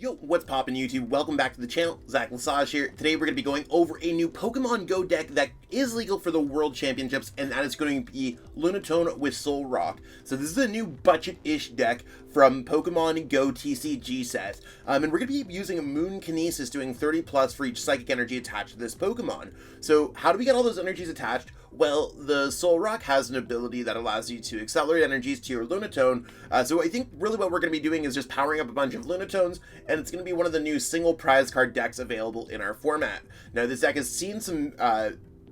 Yo, what's poppin' YouTube? Welcome back to the channel. Zach Lesage here. Today we're going to be going over a new Pokemon Go deck that is legal for the World Championships, and that is going to be Lunatone with Solrock. So this is a new budget-ish deck from Pokemon Go TCG set. And we're going to be using a Moon Kinesis doing 30 plus for each Psychic Energy attached to this Pokemon. So how do we get all those energies attached? Well, the Solrock has an ability that allows you to accelerate energies to your Lunatone. So I think really what we're going to be doing is just powering up a bunch of Lunatones, and it's going to be one of the new single prize card decks available in our format. Now, this deck has seen some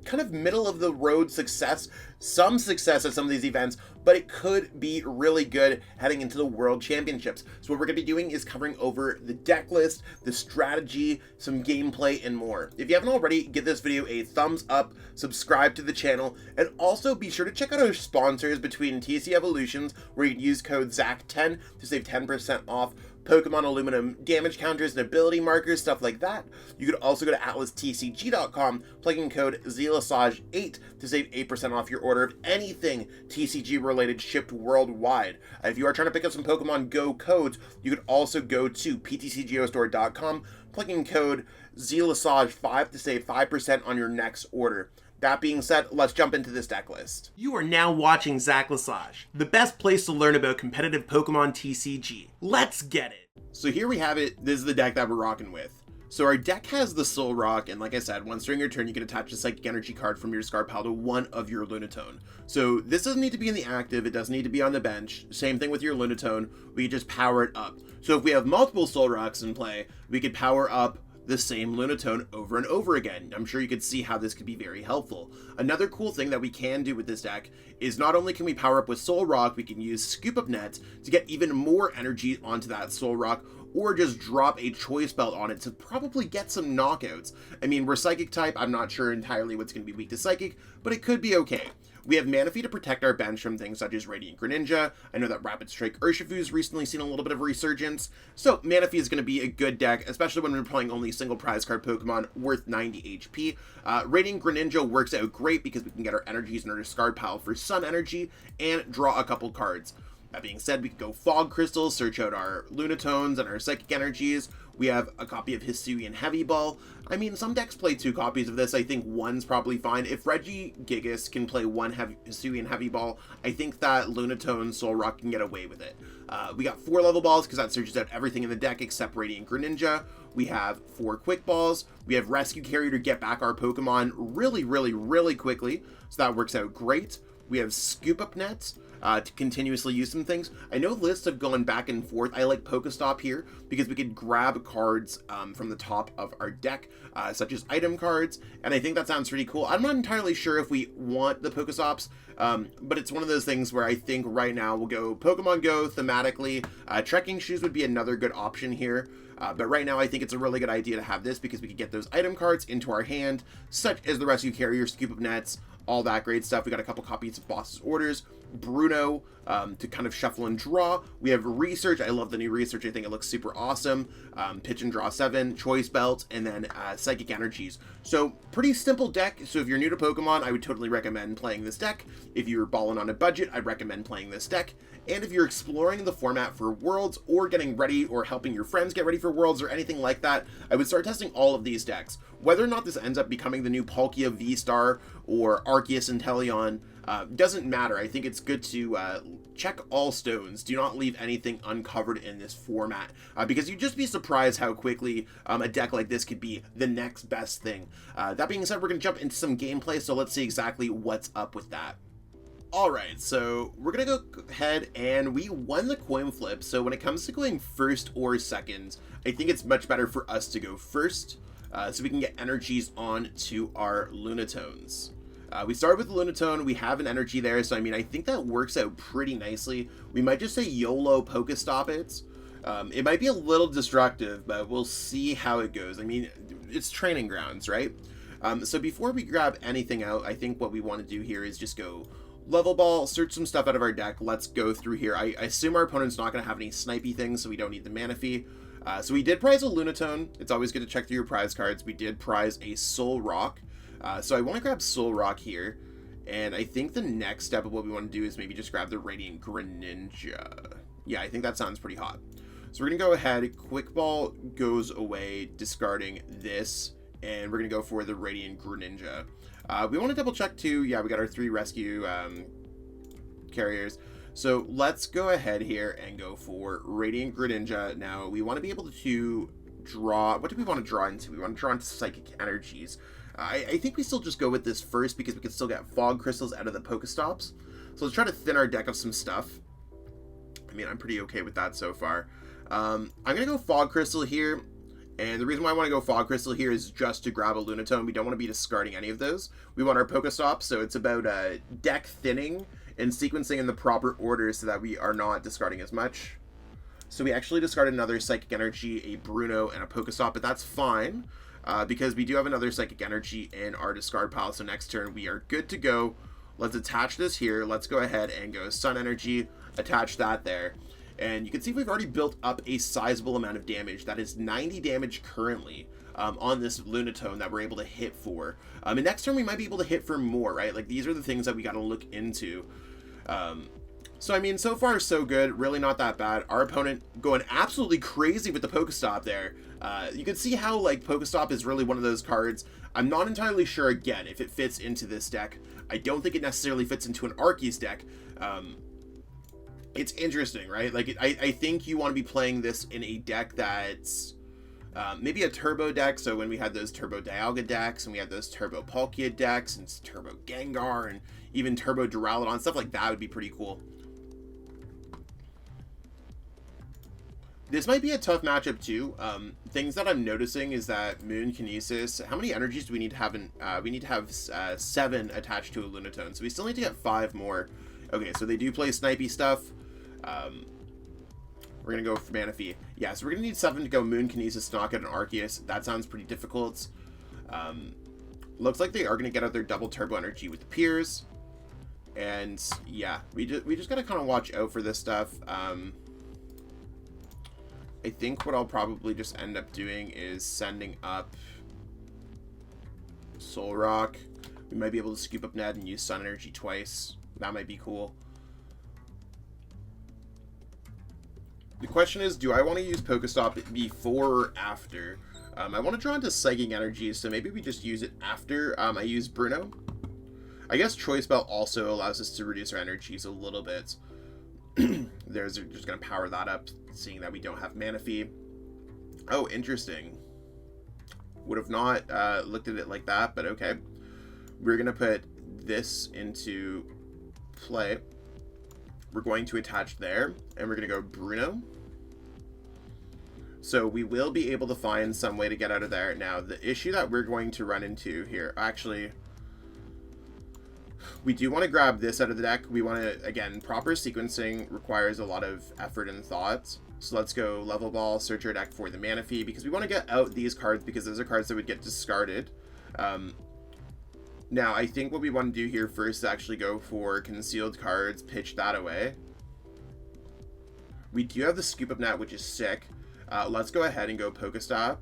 kind of middle of the road success, some success at some of these events, but it could be really good heading into the World Championships. So what we're going to be doing is covering over the deck list, the strategy, some gameplay, and more. If you haven't already, give this video a thumbs up, subscribe to the channel, and also be sure to check out our sponsors between TCEvolutions, where you can use code ZACH10 to save 10% off Pokemon aluminum damage counters and ability markers, stuff like that. You could also go to AtlasTCG.com, plug in code ZLesage8 to save 8% off your order of anything TCG related shipped worldwide. If you are trying to pick up some Pokemon Go codes, you could also go to PTCGO Store.com, plug in code ZLesage5 to save 5% on your next order. That being said, let's jump into this deck list. You are now watching Zach Lesage, the best place to learn about competitive Pokemon TCG. Let's get it! So here we have it. This is the deck that we're rocking with. So our deck has the Solrock, and like I said, once during your turn, you can attach a Psychic Energy card from your discard pile to one of your Lunatone. So this doesn't need to be in the active, it doesn't need to be on the bench. Same thing with your Lunatone, we can just power it up. So if we have multiple Solrocks in play, we could power up the same Lunatone over and over again. I'm sure you could see how this could be very helpful. Another cool thing that we can do with this deck is not only can we power up with Solrock, we can use Scoop Up Net to get even more energy onto that Solrock, or just drop a Choice Belt on it to probably get some knockouts. I mean, we're Psychic type, I'm not sure entirely what's going to be weak to Psychic, but it could be okay. We have Manaphy to protect our bench from things such as Radiant Greninja. I know that Rapid Strike Urshifu's recently seen a little bit of a resurgence, so Manaphy is going to be a good deck, especially when we're playing only single prize card Pokemon worth 90 HP. Radiant Greninja works out great because we can get our energies in our discard pile for Sun Energy and draw a couple cards. That being said, we could go Fog Crystal, search out our Lunatones and our Psychic Energies. We have a copy of Hisuian Heavy Ball. I mean, some decks play two copies of this. I think one's probably fine. If Regigigas can play one Hisuian Heavy Ball, I think that Lunatone Solrock can get away with it. We got 4 Level Balls because that searches out everything in the deck except Radiant Greninja. We have 4 Quick Balls. We have Rescue Carrier to get back our Pokemon really quickly, so that works out great. We have Scoop Up Net to continuously use some things. I know lists have gone back and forth. I like PokéStop here because we could grab cards from the top of our deck, such as item cards, and I think that sounds pretty cool. I'm not entirely sure if we want the PokéStops, but it's one of those things where I think right now we'll go Pokemon Go thematically. Trekking shoes would be another good option here. But right now I think it's a really good idea to have this because we could get those item cards into our hand, such as the Rescue Carrier, Scoop Up Nets, all that great stuff. We got a couple copies of Boss's Orders, Bruno to kind of shuffle and draw. We have Research. I love the new Research. I think it looks super awesome. Pitch and Draw 7, Choice Belt, and then Psychic Energies. So pretty simple deck. So if you're new to Pokemon, I would totally recommend playing this deck. If you're balling on a budget, I'd recommend playing this deck. And if you're exploring the format for Worlds or getting ready or helping your friends get ready for Worlds or anything like that, I would start testing all of these decks. Whether or not this ends up becoming the new Palkia VSTAR or Arceus and Teleon, doesn't matter. I think it's good to check all stones. Do not leave anything uncovered in this format because you'd just be surprised how quickly a deck like this could be the next best thing. That being said, we're going to jump into some gameplay, so let's see exactly what's up with that. Alright, so we're going to go ahead and we won the coin flip, so when it comes to going first or second, I think it's much better for us to go first so we can get energies on to our Lunatones. We started with the Lunatone, we have an energy there, so I mean, I think that works out pretty nicely. We might just say YOLO PokéStop it. It might be a little destructive, but we'll see how it goes. I mean, it's training grounds, right? So before we grab anything out, I think what we want to do here is just go Level Ball, search some stuff out of our deck. Let's go through here. I assume our opponent's not going to have any snipey things, so we don't need the Manaphy. So we did prize a Lunatone. It's always good to check through your prize cards. We did prize a Solrock. So I want to grab Solrock here. And I think the next step of what we want to do is maybe just grab the Radiant Greninja. Yeah, I think that sounds pretty hot. So we're going to go ahead, Quick Ball goes away, discarding this, and we're going to go for the Radiant Greninja. We want to double check too, yeah, we got our 3 Rescue Carriers. So let's go ahead here and go for Radiant Greninja. Now, we want to be able to draw, what do we want to draw into? We want to draw into Psychic Energies. I think we still just go with this first because we can still get Fog Crystals out of the Pokestops. So let's try to thin our deck of some stuff. I mean, I'm pretty okay with that so far. I'm going to go Fog Crystal here. And the reason why I want to go Fog Crystal here is just to grab a Lunatone. We don't want to be discarding any of those. We want our Pokestops, so it's about deck thinning and sequencing in the proper order so that we are not discarding as much. So we actually discarded another Psychic Energy, a Bruno, and a Pokestop, but that's fine because we do have another Psychic Energy in our discard pile. So next turn we are good to go. Let's attach this here. Let's go ahead and go Sun Energy, attach that there. And you can see we've already built up a sizable amount of damage. That is 90 damage currently on this Lunatone that we're able to hit for. And next turn we might be able to hit for more, right? Like these are the things that we got to look into. So I mean, so far so good, really not that bad. Our opponent going absolutely crazy with the Pokestop there. You can see how like Pokestop is really one of those cards. I'm not entirely sure again if it fits into this deck. I don't think it necessarily fits into an Arceus deck. It's interesting, right? Like I think you want to be playing this in a deck that's maybe a turbo deck. So when we had those turbo Dialga decks and we had those turbo Palkia decks and turbo Gengar and even turbo Duraludon, stuff like that would be pretty cool. This might be a tough matchup too. Things that I'm noticing is that Moon Kinesis, how many energies do we need to have in, we need to have 7 attached to a Lunatone. So we still need to get 5 more. Okay, so they do play snipey stuff. We're going to go for Manaphy. Yeah, so we're going to need 7 to go Moon Kinesis, knock out an Arceus. That sounds pretty difficult. Looks like they are going to get out their double turbo energy with the Piers. And yeah, we just got to kind of watch out for this stuff. I think what I'll probably just end up doing is sending up Solrock. We might be able to Scoop Up Net and use Sun Energy twice. That might be cool. The question is, do I want to use Pokestop before or after? I want to draw into Psychic Energy, so maybe we just use it after I use Bruno. I guess Choice Belt also allows us to reduce our energies a little bit. There's just going to power that up, seeing that we don't have Manaphy. Oh, interesting. Would have not looked at it like that, but okay. We're going to put this into play. We're going to attach there, and we're going to go Bruno. So we will be able to find some way to get out of there. Now, the issue that we're going to run into here, actually, we do want to grab this out of the deck. We want to, again, proper sequencing requires a lot of effort and thought. So let's go Level Ball, search our deck for the Manaphy, because we want to get out these cards, because those are cards that would get discarded. Now, I think what we want to do here first is actually go for concealed cards, pitch that away. We do have the Scoop Up Net, which is sick. Let's go ahead and go Pokestop.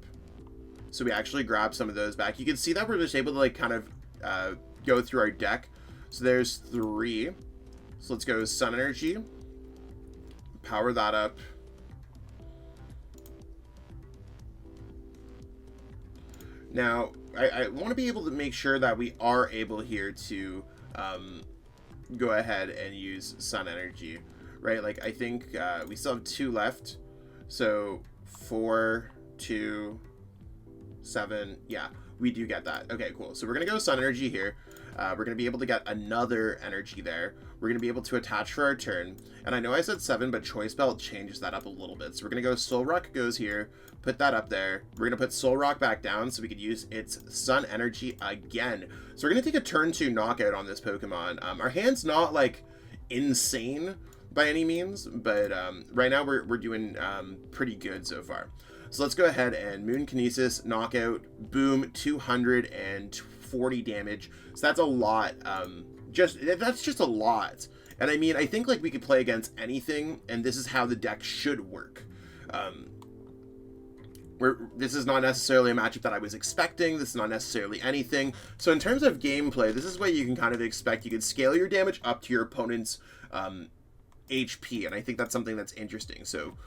So we actually grab some of those back. You can see that we're just able to like kind of go through our deck. So there's 3. So let's go Sun Energy. Power that up. Now, I want to be able to make sure that we are able here to go ahead and use Sun Energy, right? Like, I think we still have 2 left. So 4, 2, 7. Yeah, we do get that. Okay, cool. So we're going to go Sun Energy here. We're going to be able to get another energy there. We're going to be able to attach for our turn. And I know I said 7, but Choice Belt changes that up a little bit. So we're going to go Solrock goes here, put that up there. We're going to put Solrock back down so we could use its Sun Energy again. So we're going to take a turn 2 knockout on this Pokemon. Our hand's not like insane by any means, but right now we're doing pretty good so far. So let's go ahead and Moon Kinesis, knockout, boom, 240 damage. So that's a lot. That's just a lot. And I mean, I think like we could play against anything, and this is how the deck should work. This is not necessarily a matchup that I was expecting. This is not necessarily anything. So in terms of gameplay, this is what you can kind of expect. You can scale your damage up to your opponent's HP, and I think that's something that's interesting. So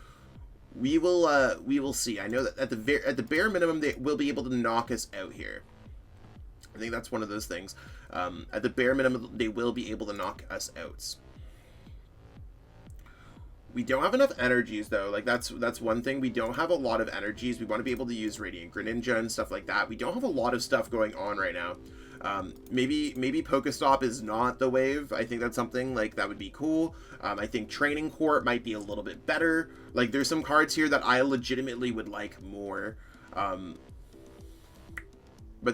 We will see. I know that at the bare minimum they will be able to knock us out here. I think that's one of those things. At the bare minimum, they will be able to knock us out. We don't have enough energies though. Like that's one thing. We don't have a lot of energies. We want to be able to use Radiant Greninja and stuff like that. We don't have a lot of stuff going on right now. Maybe PokéStop is not the wave. I think that's something like that would be cool. I think Training Court might be a little bit better. Like there's some cards here that I legitimately would like more. But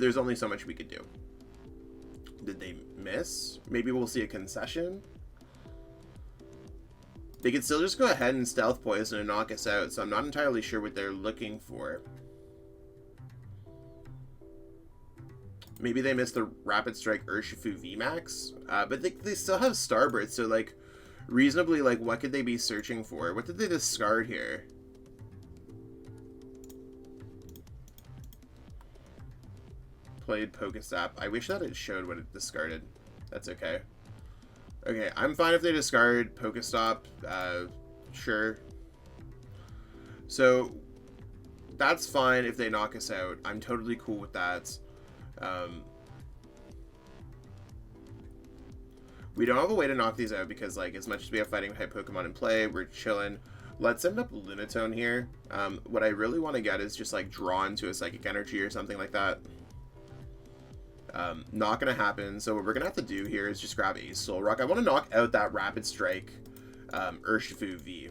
there's only so much we could do. Did they miss? Maybe we'll see a concession. They could still just go ahead and Stealth Poison and knock us out, so I'm not entirely sure what they're looking for. Maybe they missed the Rapid Strike Urshifu VMAX, but they still have Starbird, so like reasonably, like what could they be searching for? What did they discard here? Played PokéStop. I wish that it showed what it discarded. That's okay. Okay, I'm fine if they discard PokéStop. Sure. So that's fine if they knock us out. I'm totally cool with that. We don't have a way to knock these out because, like, as much as we have fighting type Pokemon in play, we're chilling. Let's end up Lunatone here. What I really want to get is just like draw into a Psychic Energy or something like that. Not gonna happen. So what we're gonna have to do here is just grab a Solrock. I want to knock out that Rapid Strike Urshifu V.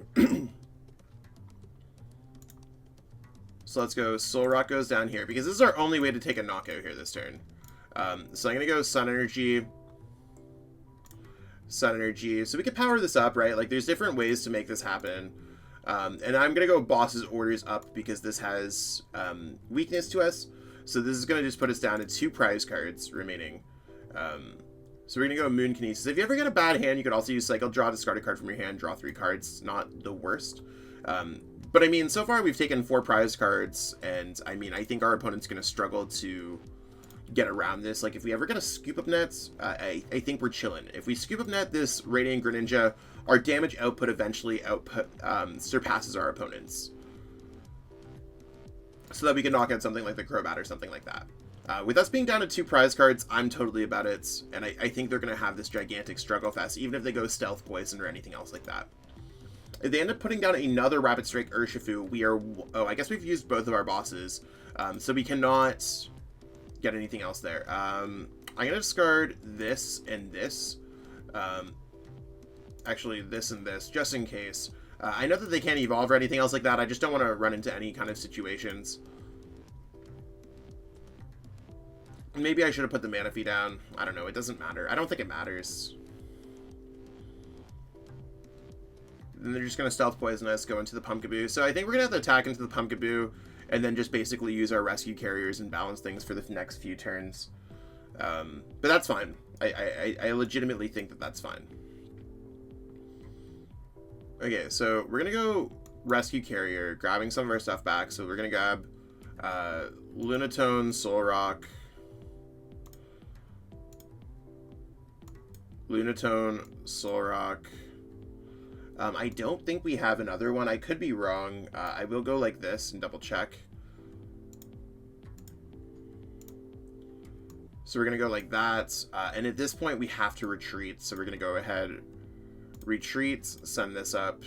So let's go. Solrock goes down here because this is our only way to take a knockout here this turn. So I'm gonna go Sun Energy. Sun Energy. So we can power this up, right? Like there's different ways to make this happen. And I'm gonna go Boss's Orders up because this has weakness to us. So this is going to just put us down to 2 prize cards remaining. So we're going to go Moon Kinesis. If you ever get a bad hand, you could also use Cycle Draw, discard a card from your hand, draw 3 cards. Not the worst. But I mean, so far we've taken 4 prize cards, and I mean, I think our opponent's going to struggle to get around this. Like, if we ever get a Scoop Up Net, I think we're chilling. If we Scoop Up Net this Radiant Greninja, our damage output eventually surpasses our opponent's. So that we can knock out something like the Crobat or something like that. With us being down to 2 prize cards, I'm totally about it. And I think they're going to have this gigantic struggle fest, even if they go Stealth Poison or anything else like that. If they end up putting down another Rapid Strike Urshifu, we are... Oh, I guess we've used both of our bosses. So we cannot get anything else there. I'm going to discard this and this. Actually, this and this, just in case. I know that they can't evolve or anything else like that. I just don't want to run into any kind of situations. Maybe I should have put the Manaphy down. I don't know. It doesn't matter. I don't think it matters. Then they're just going to Stealth Poison us, go into the Pumpkaboo. So I think we're going to have to attack into the Pumpkaboo and then just basically use our Rescue Carriers and balance things for the next few turns. But that's fine. I legitimately think that that's fine. Okay, so we're going to go Rescue Carrier, grabbing some of our stuff back. So we're going to grab Lunatone, Solrock, Lunatone, Solrock. I don't think we have another one. I could be wrong. I will go like this and double check. So we're going to go like that. And at this point, we have to retreat. So we're going to go ahead, retreat, send this up.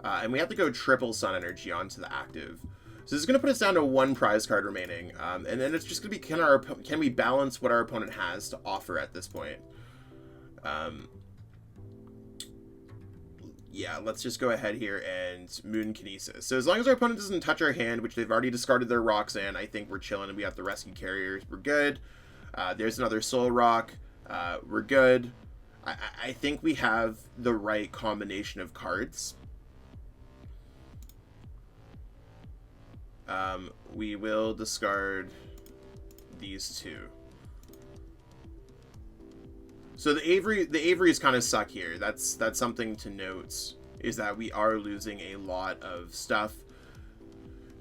And we have to go triple Sun Energy onto the active. So this is going to put us down to 1 prize card remaining. And then it's just going to be, can we balance what our opponent has to offer at this point? Yeah, let's just go ahead here and Moon Kinesis. So as long as our opponent doesn't touch our hand, which they've already discarded their Roxanne, I think we're chilling and we have the Rescue Carriers. We're good. There's another Solrock. We're good. I think we have the right combination of cards. We will discard these 2. So the Averys kind of suck here. That's something to note, is that we are losing a lot of stuff.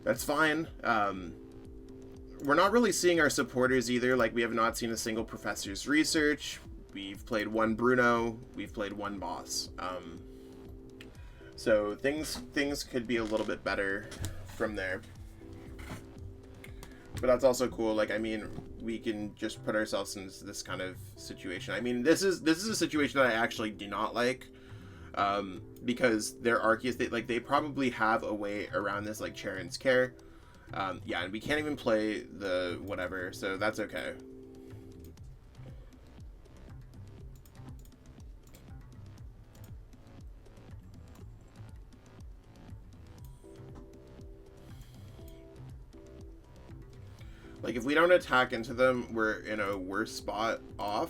That's fine. We're not really seeing our supporters either. Like, we have not seen a single Professor's Research. We've played 1 Bruno. We've played 1 boss. So things could be a little bit better from there. But that's also cool. Like, I mean, we can just put ourselves in this kind of situation. I mean, this is a situation that I actually do not like, because their Arceus, they probably have a way around this, like Charon's Care. Yeah, and we can't even play the whatever, so that's okay. Like, if we don't attack into them, we're in a worse spot off.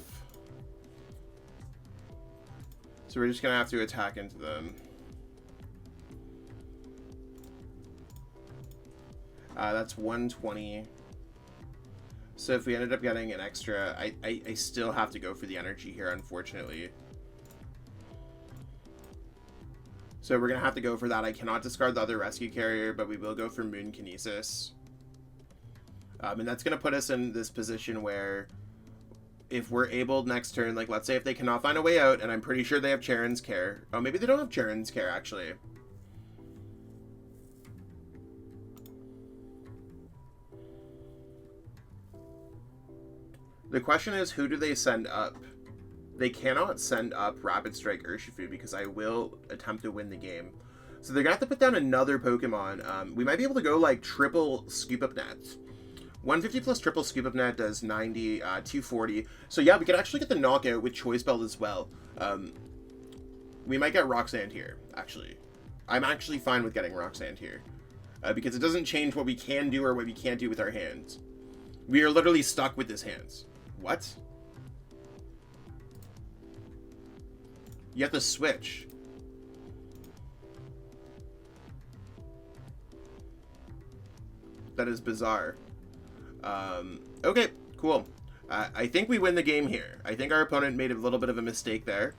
So we're just gonna have to attack into them. That's 120. So if we ended up getting an extra, I still have to go for the energy here, unfortunately. So we're gonna have to go for that. I cannot discard the other Rescue Carrier, but we will go for Moon Kinesis. And that's going to put us in this position where if we're able next turn, like let's say if they cannot find a way out, and I'm pretty sure they have Charon's Care. Oh, maybe they don't have Charon's Care, actually. The question is, who do they send up? They cannot send up Rapid Strike Urshifu because I will attempt to win the game. So they're going to have to put down another Pokemon. We might be able to go like triple Scoop Up Net. 150 plus triple Scoop Up Net does 90, 240. So yeah, we could actually get the knockout with Choice Belt as well. We might get Roxanne here, actually. I'm actually fine with getting Roxanne here. Because it doesn't change what we can do or what we can't do with our hands. We are literally stuck with this hands. What? You have to switch. That is bizarre. Okay, cool. I think we win the game here. I think our opponent made a little bit of a mistake there.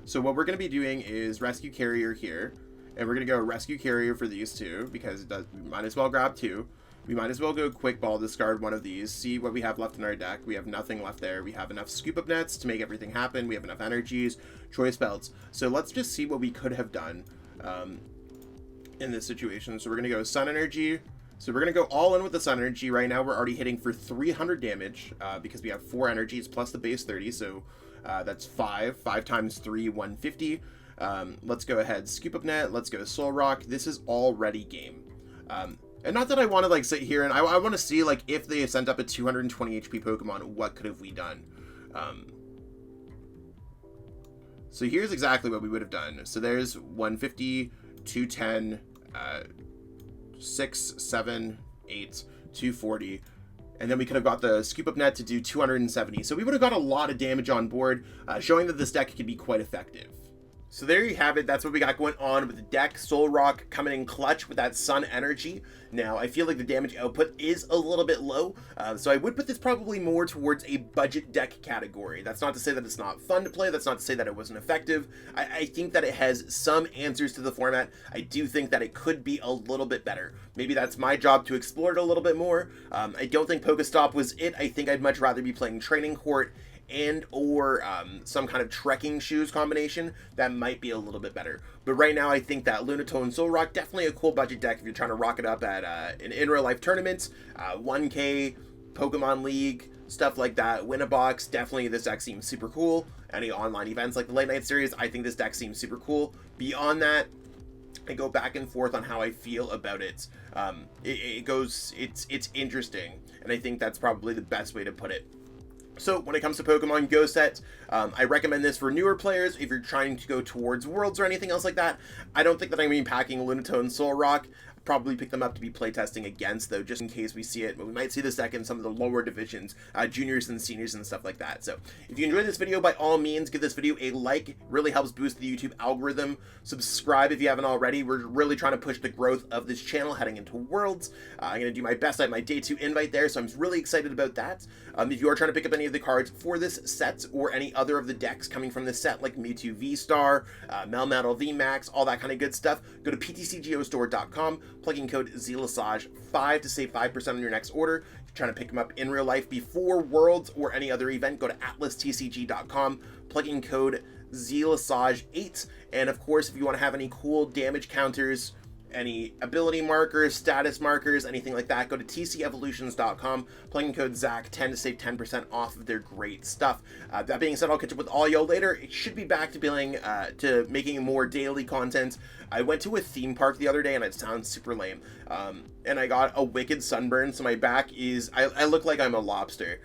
So what we're going to be doing is Rescue Carrier here. And we're going to go Rescue Carrier for these two, because we might as well grab two. We might as well go Quick Ball, discard one of these, see what we have left in our deck. We have nothing left there. We have enough Scoop Up Nets to make everything happen. We have enough energies, Choice Belts. So let's just see what we could have done in this situation. So we're going to go Sun Energy. So we're going to go all in with the Sun Energy. Right now we're already hitting for 300 damage because we have 4 energies plus the base 30. So that's 5 times 3, 150. Let's go ahead, Scoop Up Net. Let's go Solrock. This is already game. And not that I want to like sit here and I want to see like if they sent up a 220 HP Pokemon, what could have we done? So here's exactly what we would have done. So there's 150, 210, 6, 7, 8, 240, and then we could have got the Scoop Up Net to do 270. So we would have got a lot of damage on board, showing that this deck could be quite effective. So there you have it. That's what we got going on with the deck. Solrock coming in clutch with that Sun Energy. Now, I feel like the damage output is a little bit low, so I would put this probably more towards a budget deck category. That's not to say that it's not fun to play. That's not to say that it wasn't effective. I think that it has some answers to the format. I do think that it could be a little bit better. Maybe that's my job to explore it a little bit more. I don't think PokéStop was it. I think I'd much rather be playing Training Court and or some kind of trekking shoes combination that might be a little bit better. But right now I think that Lunatone Solrock, definitely a cool budget deck if you're trying to rock it up at an in real life tournaments, 1K, Pokemon League, stuff like that, win a box. Definitely this deck seems super cool. Any online events like the Late Night Series, I think this deck seems super cool. Beyond that, I go back and forth on how I feel about it. It's interesting, and I think that's probably the best way to put it. So when it comes to Pokemon Go sets, I recommend this for newer players if you're trying to go towards Worlds or anything else like that. I don't think that I'm going to be packing Lunatone Solrock. Probably pick them up to be playtesting against, though, just in case we see it. But we might see this deck in some of the lower divisions, juniors and seniors and stuff like that. So if you enjoyed this video, by all means, give this video a like. It really helps boost the YouTube algorithm. Subscribe if you haven't already. We're really trying to push the growth of this channel heading into Worlds. I'm going to do my best at my Day 2 invite there, so I'm really excited about that. If you are trying to pick up any of the cards for this set or any other of the decks coming from this set, like Mewtwo VSTAR, Melmetal VMAX, all that kind of good stuff, go to PTCGO Store.com. Plug in code ZLASAGE5 to save 5% on your next order. If you're trying to pick them up in real life before Worlds or any other event, go to AtlasTCG.com. Plug in code ZLasage 8. And of course, if you want to have any cool damage counters, any ability markers, status markers, anything like that, go to TCEvolutions.com, plug in code ZAC10 to save 10% off of their great stuff. That being said, I'll catch up with all y'all later. It should be back to making more daily content. I went to a theme park the other day, and it sounds super lame. And I got a wicked sunburn, so my back is, I look like I'm a lobster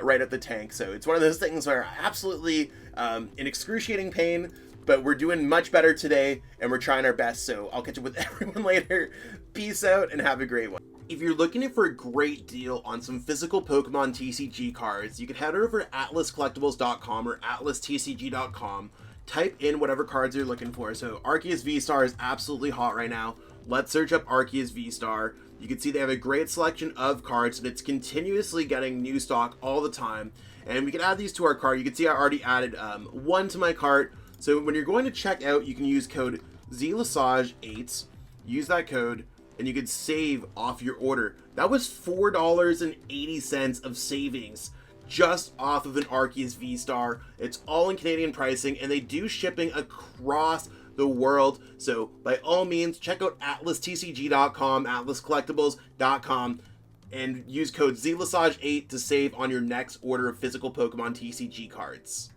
right at the tank. So it's one of those things where absolutely in excruciating pain, but we're doing much better today, and we're trying our best, so I'll catch up with everyone later. Peace out, and have a great one. If you're looking for a great deal on some physical Pokemon TCG cards, you can head over to atlascollectibles.com or atlastcg.com, type in whatever cards you're looking for. So Arceus VSTAR is absolutely hot right now. Let's search up Arceus VSTAR. You can see they have a great selection of cards, and it's continuously getting new stock all the time. And we can add these to our cart. You can see I already added one to my cart. So when you're going to check out, you can use code ZLasage8, use that code, and you can save off your order. That was $4.80 of savings just off of an Arceus V-Star. It's all in Canadian pricing, and they do shipping across the world. So by all means, check out atlastcg.com, atlascollectibles.com, and use code ZLasage8 to save on your next order of physical Pokemon TCG cards.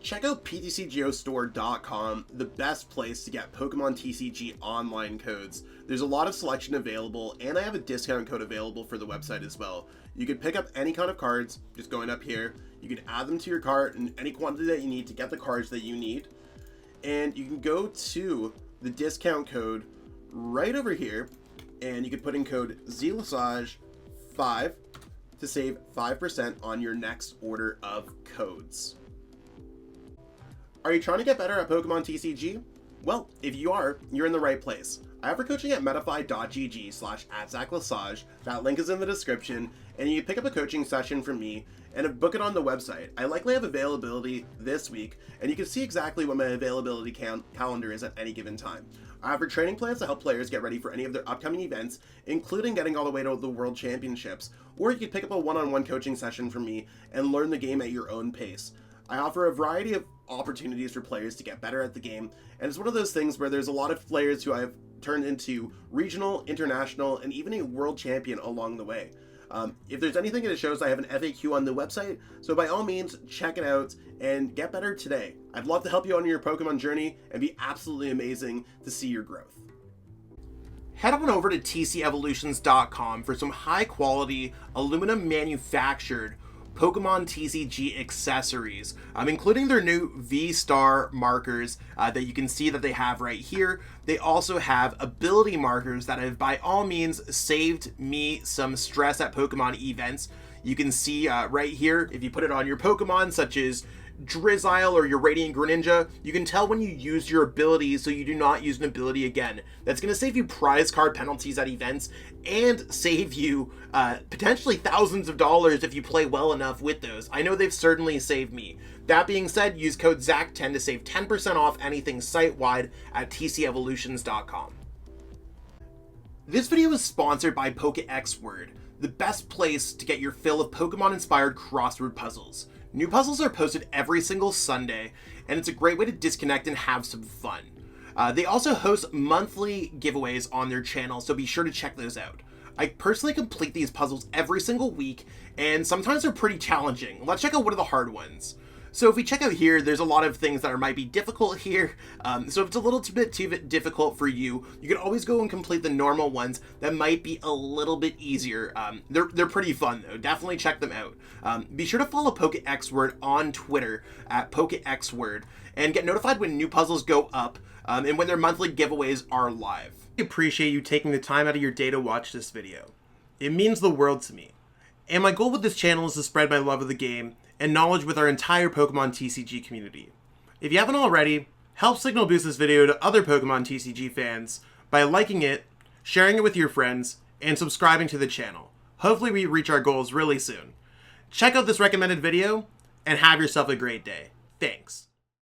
Check out PTCGO Store.com, the best place to get Pokemon TCG online codes. There's a lot of selection available, and I have a discount code available for the website as well. You can pick up any kind of cards, just going up here. You can add them to your cart in any quantity that you need to get the cards that you need. And you can go to the discount code right over here, and you can put in code ZLasage5 to save 5% on your next order of codes. Are you trying to get better at Pokemon TCG? Well, if you are, you're in the right place. I offer coaching at metafy.gg/@ZachLasage. That link is in the description, and you pick up a coaching session from me and book it on the website. I likely have availability this week, and you can see exactly what my availability calendar is at any given time. I offer training plans to help players get ready for any of their upcoming events, including getting all the way to the World Championships, or you can pick up a one-on-one coaching session from me and learn the game at your own pace. I offer a variety of opportunities for players to get better at the game, and it's one of those things where there's a lot of players who I've turned into regional, international, and even a world champion along the way. If there's anything that shows, I have an FAQ on the website, so by all means, check it out and get better today. I'd love to help you on your Pokemon journey and be absolutely amazing to see your growth. Head on over to TCEvolutions.com for some high quality, aluminum manufactured Pokemon TCG accessories, including their new V-Star markers that you can see that they have right here. They also have ability markers that have by all means saved me some stress at Pokemon events. You can see right here, if you put it on your Pokemon, such as Drizzile or your Radiant Greninja, you can tell when you use your abilities so you do not use an ability again. That's going to save you prize card penalties at events and save you potentially thousands of dollars if you play well enough with those. I know they've certainly saved me. That being said, use code ZAC10 to save 10% off anything site-wide at TCEvolutions.com. This video is sponsored by PokéXWord, the best place to get your fill of Pokemon-inspired crossword puzzles. New puzzles are posted every single Sunday, and it's a great way to disconnect and have some fun. They also host monthly giveaways on their channel, so be sure to check those out. I personally complete these puzzles every single week, and sometimes they're pretty challenging. Let's check out one of the hard ones. So if we check out here, there's a lot of things that might be difficult here. So if it's a little bit too difficult for you, you can always go and complete the normal ones that might be a little bit easier. They're pretty fun though. Definitely check them out. Be sure to follow PokéXWord on Twitter at PokéXWord and get notified when new puzzles go up and when their monthly giveaways are live. I appreciate you taking the time out of your day to watch this video. It means the world to me. And my goal with this channel is to spread my love of the game and knowledge with our entire Pokemon TCG community. If you haven't already, help signal boost this video to other Pokemon TCG fans by liking it, sharing it with your friends, and subscribing to the channel. Hopefully we reach our goals really soon. Check out this recommended video, and have yourself a great day. Thanks.